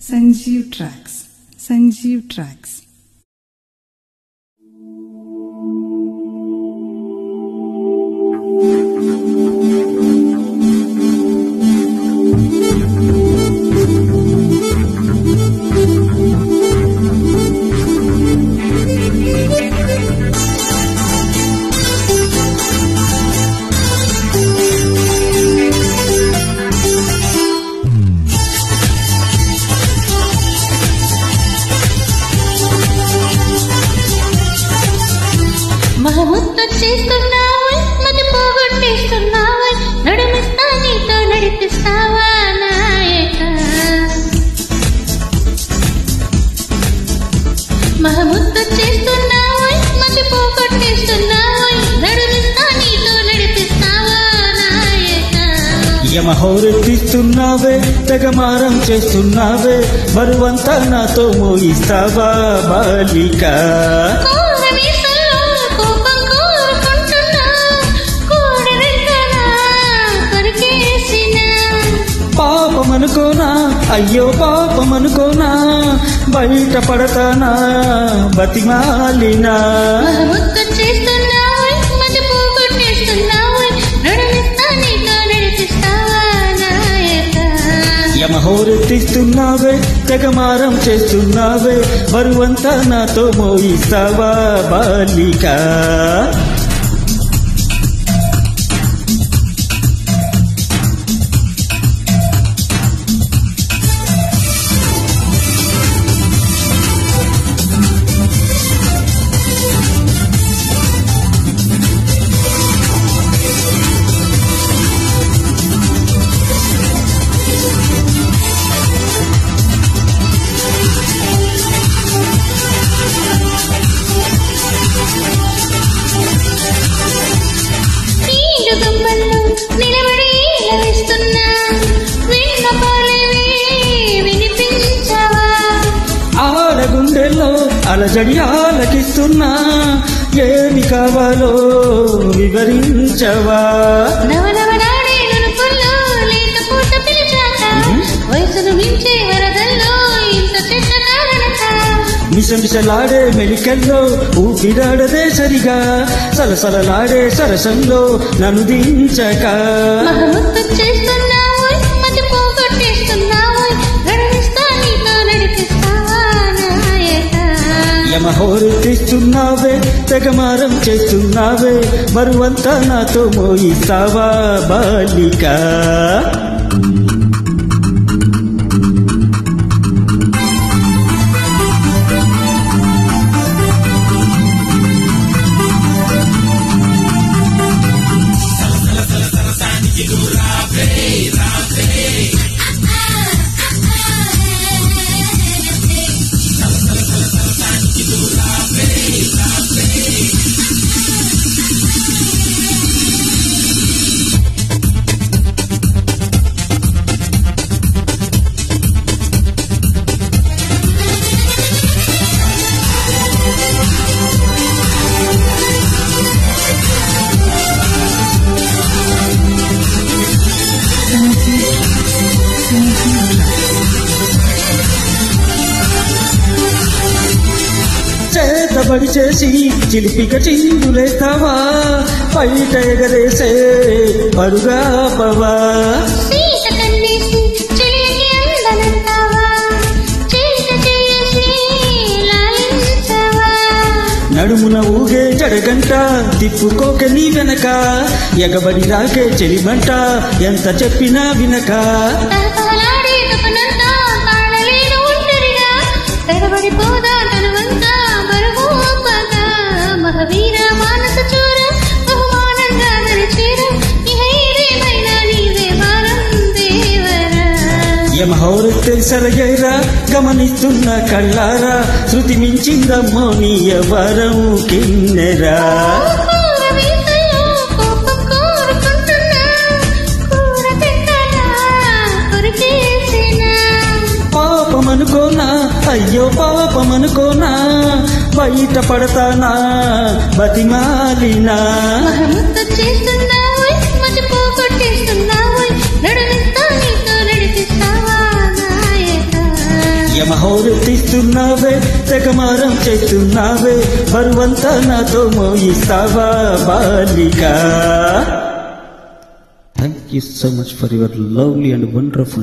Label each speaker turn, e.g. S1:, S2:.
S1: Sanjeev Tracks. Sanjeev Tracks.
S2: మహముత్తు చేస్తున్నావా మతి పోగొట్టేస్తున్నావా నడుమిస్తా నీతో నడిపిస్తావా నాయక మహముత్తు చేస్తున్నావా మతి పోగొట్టేస్తున్నావా నడుమిస్తా నీతో నడిపిస్తావా నాయక
S3: యమహోరెత్తిస్తున్నావే తెగమారం చేస్తున్నావే బరువంతా నాతో మోయిస్తావా బాలిక పాపమనుకోనా అయ్యో పాపమనుకోనా బయట పడతానా బతిమాలినా యమహోరెత్తిస్తున్నావే తెగమారం చేస్తున్నావే బరువంతా నాతో మోయిస్తావా బాలిక ఆడగుండెల్లో అలజడి ఆలకిస్తున్నా ఏమి కావాలో వివరించవా మిసమిసలాడే మెలికల్లో ఊపిరాడదే సరిగా సలసలలాడే సరసంలో నన్ను దించక యమహోరెత్తిస్తున్నావే తెగమారం చేస్తున్నావే బరువంతా నాతో మోయిస్తావా బాలిక చేతబడి చేసి చిలిపిక చిందులేస్తావా బయట ఎగరేసే పరుగా పవా నడుమున ఊగే జడగంట తిప్పుకోక నీ వెనక ఎగబడి రాకే చెలిమంట ఎంత చెప్పినా వినక యమహోరెత్తెసరగైరా గమనిస్తున్న కళ్ళారా శృతి మించిందమ్మో నీ ఎవరం కిన్నెరా పాపమనుకోనా అయ్యో పాపమనుకోనా బయట పడతానా బతిమాలినా యమహోరెత్తిస్తున్నావే తెగమారం చేస్తున్నావే బరువంతా నాతో మోయిస్తావా బాలిక. Thank you so much for your lovely and wonderful